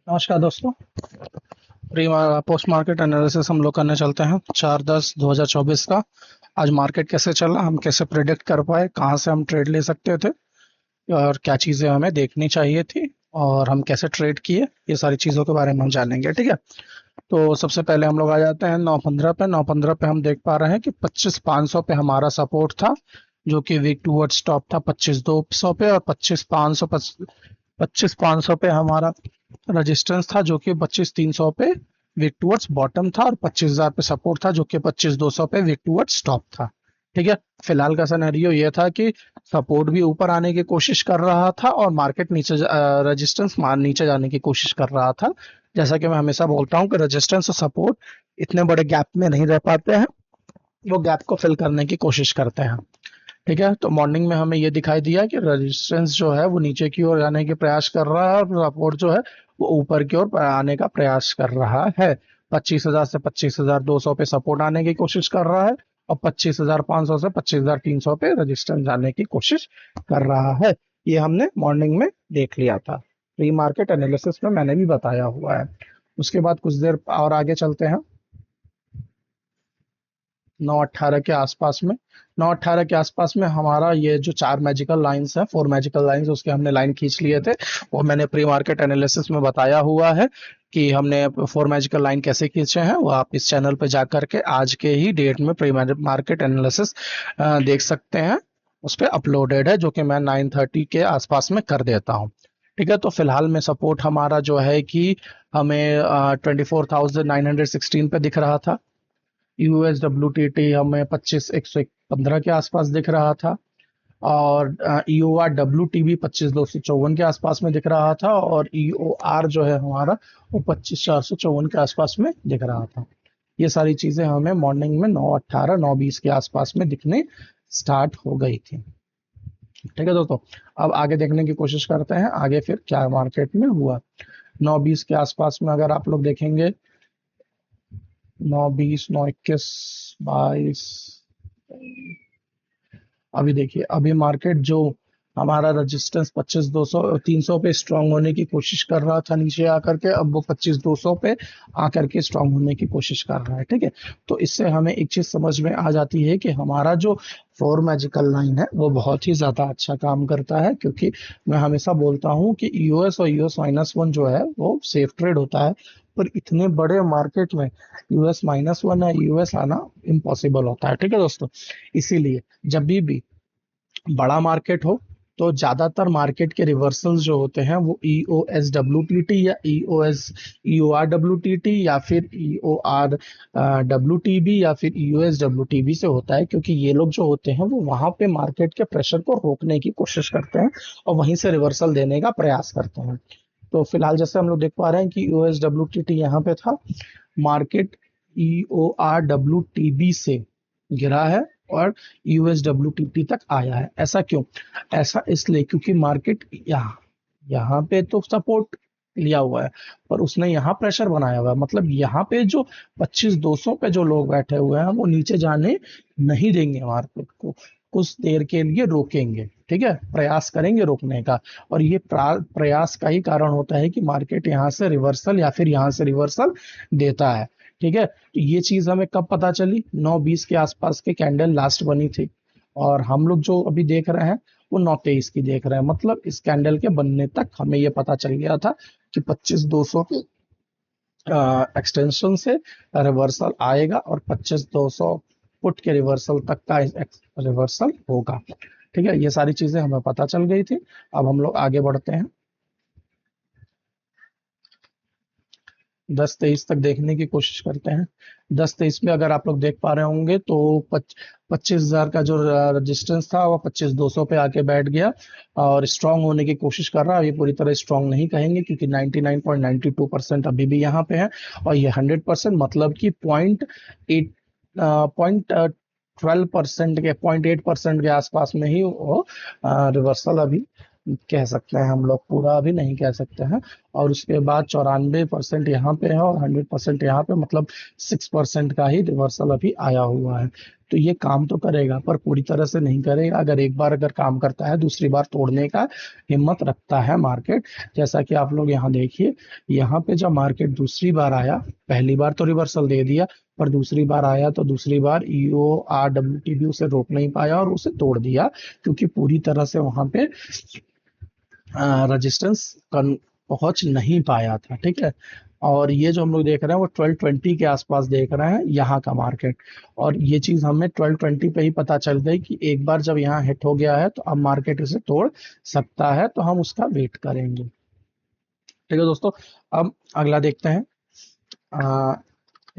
नमस्कार दोस्तों। Pre post market analysis हम लोग करने चलते हैं 4/10/2024 का। आज मार्केट कैसे चला, हम कैसे प्रेडिक्ट कर पाए, कहाँ से हम ट्रेड ले सकते थे और क्या चीज़ें हमें देखनी चाहिए थी और हम कैसे ट्रेड किए, ये सारी चीज़ों के बारे में हम जानेंगे। ठीक है, तो सबसे पहले हम लोग आ जाते हैं 9:15 पे। 9:15 पे हम देख पा रहे हैं कि 25,500 पे हमारा सपोर्ट था, जो कि वीक टूवर्ड स्टॉप था 25,200 पे, और 25,500 पे हमारा रजिस्टेंस था, जो कि 25,300 पे वीक टूवर्ड्स बॉटम था, और 25,000 पे सपोर्ट था, जो कि 25,200 पे वीक टूवर्ड्स स्टॉप था। ठीक है, फिलहाल का सिनेरियो ये था कि सपोर्ट भी ऊपर आने की कोशिश कर रहा था और मार्केट नीचे रेजिस्टेंस नीचे जाने की कोशिश कर रहा था। जैसा कि मैं हमेशा बोलता हूँ कि रेजिस्टेंस और सपोर्ट इतने बड़े गैप में नहीं रह पाते हैं, वो गैप को फिल करने की कोशिश करते हैं। ठीक है, तो मॉर्निंग में हमें ये दिखाई दिया कि रेजिस्टेंस जो है वो नीचे की ओर जाने के प्रयास कर रहा है और सपोर्ट जो है वो ऊपर की ओर आने का प्रयास कर रहा है। 25,000 से 25,200 पे सपोर्ट आने की कोशिश कर रहा है और 25,500 से 25,300 पे रेजिस्टेंस जाने की कोशिश कर रहा है। ये हमने मॉर्निंग में देख लिया था, प्री मार्केट एनालिसिस में मैंने भी बताया हुआ है। उसके बाद कुछ देर और आगे चलते हैं 9:18 के आसपास में। 9:18 के आसपास में हमारा ये जो चार मैजिकल लाइंस है, फोर मैजिकल लाइंस, उसके हमने लाइन खींच लिए थे। वो मैंने प्री मार्केट एनालिसिस में बताया हुआ है कि हमने फोर मैजिकल लाइन कैसे खींचे हैं। वो आप इस चैनल पे जा करके आज के ही डेट में प्री मार्केट एनालिसिस देख सकते हैं। उस पर अपलोडेड है, जो कि मैं 9:30 के आसपास में कर देता हूँ। ठीक है, तो फिलहाल में सपोर्ट हमारा जो है कि हमें 24,916 पे दिख रहा था। USWTT हमें 25,115 के आसपास दिख रहा था, और EORWT भी 25,254 के आसपास में दिख रहा था, और EOR जो है हमारा वो 25,454 के आसपास में दिख रहा था। ये सारी चीजें हमें मॉर्निंग में 9:18 9:20 के आसपास में दिखने स्टार्ट हो गई थी। ठीक है दोस्तों, अब आगे देखने की कोशिश करते हैं आगे फिर क्या मार्केट में हुआ। 9:20 के आसपास में अगर आप लोग देखेंगे, 9:20 9:21 22, अभी देखिए, अभी मार्केट जो हमारा रेजिस्टेंस 25,200 300 पे स्ट्रांग होने की कोशिश कर रहा था नीचे आकर के, अब वो 25,200 पे आकर के स्ट्रांग होने की कोशिश कर रहा है। ठीक है, तो इससे हमें एक चीज समझ में आ जाती है कि हमारा जो फोर मैजिकल लाइन है वो बहुत ही ज्यादा अच्छा काम करता है, क्योंकि मैं हमेशा बोलता हूँ कि यूएस और US-1 जो है वो सेफ ट्रेड होता है, पर इतने बड़े मार्केट में US-1 या US आना इम्पॉसिबल होता है। ठीक है दोस्तों, इसीलिए जब भी बड़ा मार्केट हो तो ज्यादातर मार्केट के रिवर्सल्स जो होते हैं वो EOSWTT या EORWTT या फिर EORWTB या फिर USWTB से होता है, क्योंकि ये लोग जो होते हैं वो वहां पे मार्केट के प्रेशर को रोकने की कोशिश करते हैं और वहीं से रिवर्सल देने का प्रयास करते हैं। तो फिलहाल जैसे हम लोग देख पा रहे हैं कि USWTT यहाँ पे था, मार्केट EORWTB से गिरा है और USWTT तक आया है। ऐसा क्यों? ऐसा इसलिए क्योंकि मार्केट यहाँ यहाँ पे तो सपोर्ट लिया हुआ है, पर उसने यहाँ प्रेशर बनाया हुआ है। मतलब यहाँ पे जो 25,200 पे जो लोग बैठे हुए हैं वो नीचे जाने नहीं देंगे, मार्केट को कुछ देर के लिए रोकेंगे। ठीक है, प्रयास करेंगे रोकने का, और ये प्रयास का ही कारण होता है कि मार्केट यहाँ से रिवर्सल या फिर यहाँ से रिवर्सल देता है। ठीक है, तो ये चीज हमें कब पता चली? 9:20 के आसपास के कैंडल लास्ट बनी थी, और हम लोग जो अभी देख रहे हैं वो 9:23 की देख रहे हैं। मतलब इस कैंडल के बनने तक हमें ये पता चल गया था कि 25,200 के एक्सटेंशन से रिवर्सल आएगा और 25,200 पुट के रिवर्सल तक का रिवर्सल होगा। ठीक है, ये सारी चीजें हमें पता चल गई थी। अब हम लोग आगे बढ़ते हैं, 10:23 तक देखने की कोशिश करते हैं। 10:23 में अगर आप लोग देख पा रहे होंगे तो 25,000 का जो रेजिस्टेंस था वो 25,200 पे आके बैठ गया और स्ट्रांग होने की कोशिश कर रहा है। ये पूरी तरह स्ट्रांग नहीं कहेंगे, क्योंकि 99.92% अभी भी यहाँ पे है, और ये 100% मतलब कि 0.8 के आसपास में ही वो रिवर्सल अभी कह सकते हैं हम लोग, पूरा अभी नहीं कह सकते हैं। और उसके बाद 94% यहाँ पे है और 100% यहाँ पे, मतलब 6% का ही रिवर्सल अभी आया हुआ है। तो ये काम तो करेगा पर पूरी तरह से नहीं करेगा। अगर एक बार अगर काम करता है, दूसरी बार तोड़ने का हिम्मत रखता है मार्केट। जैसा कि आप लोग यहाँ देखिए, यहाँ पे जब मार्केट दूसरी बार आया, पहली बार तो रिवर्सल दे दिया, पर दूसरी बार आया तो दूसरी बार E O R W T B उसे रोक नहीं पाया और उसे तोड़ दिया, क्योंकि पूरी तरह से वहां पे रेजिस्टेंस पहुंच नहीं पाया था। ठीक है, और ये जो हम लोग देख रहे हैं वो 1220 के आसपास देख रहे हैं यहाँ का मार्केट। और ये चीज हमें 1220 पे ही पता चल गई कि एक बार जब यहाँ हिट हो गया है तो अब मार्केट इसे तोड़ सकता है, तो हम उसका वेट करेंगे। ठीक है दोस्तों, अब अगला देखते हैं।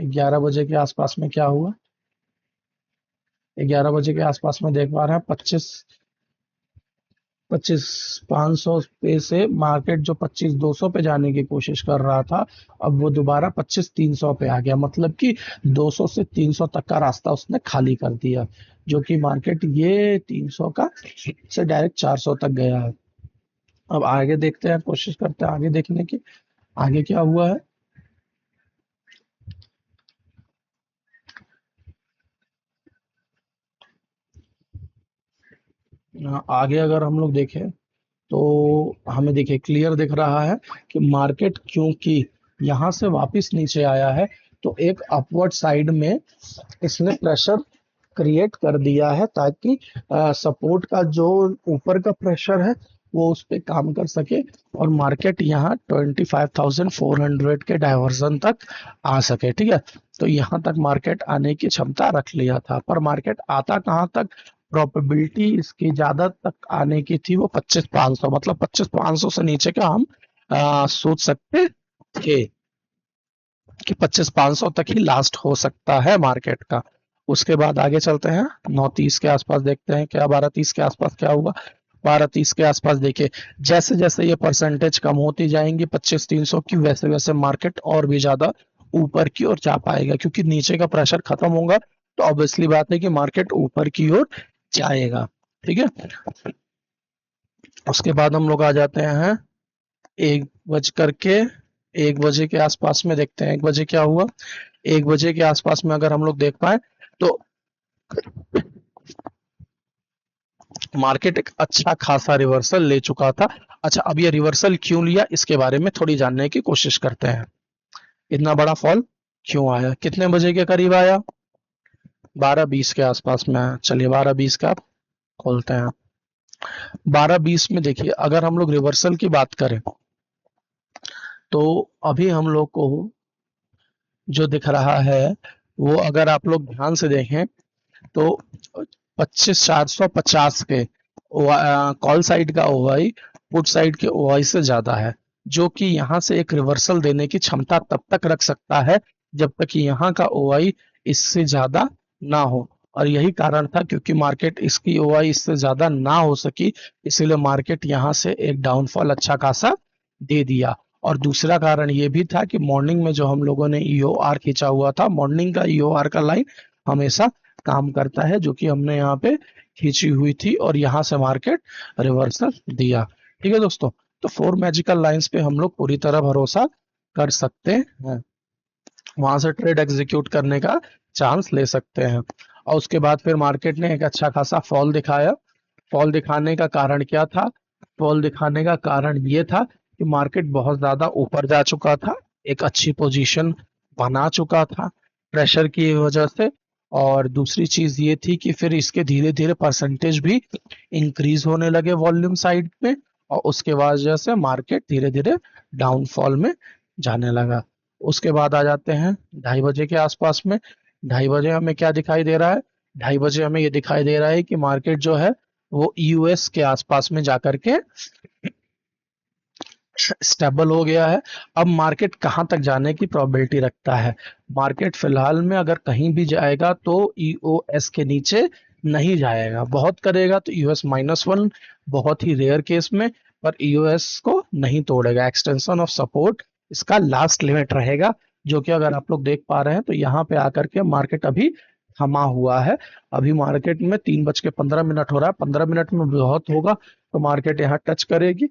11 बजे के आसपास में क्या हुआ। 11 बजे के आसपास में देख पा रहे हैं 25 पे से मार्केट जो 25 200 पे जाने की कोशिश कर रहा था, अब वो दोबारा 25 300 पे आ गया। मतलब कि 200 से 300 तक का रास्ता उसने खाली कर दिया, जो कि मार्केट ये 300 का से डायरेक्ट 400 तक गया है। अब आगे देखते हैं, कोशिश करते हैं आगे देखने की, आगे क्या हुआ है। आगे अगर हम लोग देखें तो हमें देखिए क्लियर दिख रहा है कि मार्केट क्योंकि यहाँ से वापस नीचे आया है, तो एक अपवर्ड साइड में इसने प्रेशर क्रिएट कर दिया है, ताकि सपोर्ट का जो ऊपर का प्रेशर है वो उस पे काम कर सके और मार्केट यहाँ 25,400 के डायवर्जन तक आ सके। ठीक है, तो यहाँ तक मार्केट आने की क्षमता रख लिया था, पर मार्केट आता कहाँ तक, प्रोबेबिलिटी इसकी ज्यादा तक आने की थी वो 25,500, मतलब 25,500 से नीचे का हम सोच सकते थे कि 25,500 तक ही लास्ट हो सकता है मार्केट का। उसके बाद आगे चलते हैं, 9:30 के आसपास देखते हैं क्या, 12:30 के आसपास क्या हुआ। 12:30 के आसपास देखिए, जैसे जैसे ये परसेंटेज कम होती जाएंगी 25,300 की, वैसे वैसे मार्केट और भी ज्यादा ऊपर की ओर जा पाएगा, क्योंकि नीचे का प्रेशर खत्म होगा तो ऑब्वियसली बात है कि मार्केट ऊपर की ओर जाएगा। ठीक है, उसके बाद हम लोग आ जाते हैं 1 बजे के आसपास में देखते हैं 1 बजे क्या हुआ। 1 बजे के आसपास में अगर हम लोग देख पाए तो मार्केट एक अच्छा खासा रिवर्सल ले चुका था। अच्छा, अब ये रिवर्सल क्यों लिया इसके बारे में थोड़ी जानने की कोशिश करते हैं। इतना बड़ा फॉल क्यों आया, कितने बजे के करीब आया, 12:20 के आसपास में आया। चलिए 12:20 का आप खोलते हैं। 12:20 में देखिए, अगर हम लोग रिवर्सल की बात करें तो अभी हम लोग को जो दिख रहा है वो अगर आप लोग ध्यान से देखें तो 25,450 के कॉल साइड का ओआई पुट साइड के ओआई से ज्यादा है, जो कि यहाँ से एक रिवर्सल देने की क्षमता तब तक रख सकता है जब तक कि यहाँ का ओआई इससे ज्यादा ना हो। और यही कारण था, क्योंकि मार्केट इसकी ओआई इससे ज्यादा ना हो सकी, इसीलिए मार्केट यहाँ से एक डाउनफॉल अच्छा खासा दे दिया। और दूसरा कारण ये भी था कि मॉर्निंग में जो हम लोगों ने ईओआर खींचा हुआ था, मॉर्निंग का ईओआर का लाइन हमेशा काम करता है, जो कि हमने यहाँ पे खींची हुई थी और यहाँ से मार्केट रिवर्सल दिया। ठीक है दोस्तों, तो 4 मैजिकल लाइंस पे हम लोग पूरी तरह भरोसा कर सकते हैं, वहां से ट्रेड एग्जीक्यूट करने का चांस ले सकते हैं। और उसके बाद फिर मार्केट ने एक अच्छा खासा फॉल दिखाया। फॉल दिखाने का कारण क्या था, फॉल दिखाने का कारण ये था कि मार्केट बहुत ज्यादा ऊपर जा चुका था, एक अच्छी पोजीशन बना चुका था प्रेशर की वजह से। और दूसरी चीज ये थी कि फिर इसके धीरे धीरे परसेंटेज भी इंक्रीज होने लगे वॉल्यूम साइड में, और उसके वजह से मार्केट धीरे धीरे डाउनफॉल में जाने लगा। उसके बाद आ जाते हैं 2:30 बजे के आसपास में। 2:30 बजे हमें क्या दिखाई दे रहा है, 2:30 बजे हमें ये दिखाई दे रहा है कि मार्केट जो है वो यूएस के आसपास में जाकर के स्टेबल हो गया है। अब मार्केट कहां तक जाने की प्रोबेबिलिटी रखता है, मार्केट फिलहाल में अगर कहीं भी जाएगा तो ईओएस के नीचे नहीं जाएगा, बहुत करेगा तो यूएस-1 बहुत ही रेयर केस में, पर ईओएस को नहीं तोड़ेगा। एक्सटेंशन ऑफ सपोर्ट इसका लास्ट लिमिट रहेगा, जो कि अगर आप लोग देख पा रहे हैं तो यहाँ पे आकर के मार्केट अभी थमा हुआ है। अभी मार्केट में 3:15 हो रहा है, 15 मिनट में बहुत होगा तो मार्केट यहाँ टच करेगी,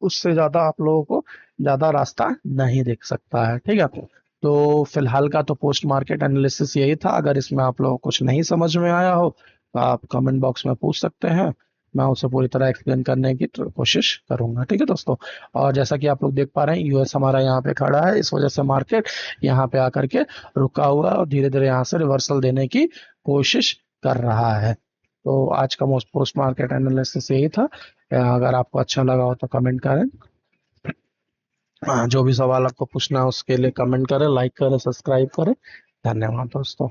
उससे ज्यादा आप लोगों को ज्यादा रास्ता नहीं दिख सकता है। ठीक है, तो फिलहाल का तो पोस्ट मार्केट एनालिसिस यही था। अगर इसमें आप लोगों को कुछ नहीं समझ में आया हो तो आप कमेंट बॉक्स में पूछ सकते हैं, मैं उसे पूरी तरह एक्सप्लेन करने की कोशिश करूंगा। ठीक है दोस्तों। और जैसा कि आप लोग देख पा रहे हैं, यूएस हमारा यहाँ पे खड़ा है, इस वजह से मार्केट यहाँ पे आकर के रुका हुआ है और धीरे धीरे यहाँ से रिवर्सल देने की कोशिश कर रहा है। तो आज का मोस्ट पोस्ट मार्केट एनालिसिस यही था। अगर आपको अच्छा लगा हो तो कमेंट करें। जो भी सवाल आपको पूछना है उसके लिए कमेंट करें, लाइक करें, सब्सक्राइब करें। धन्यवाद दोस्तों।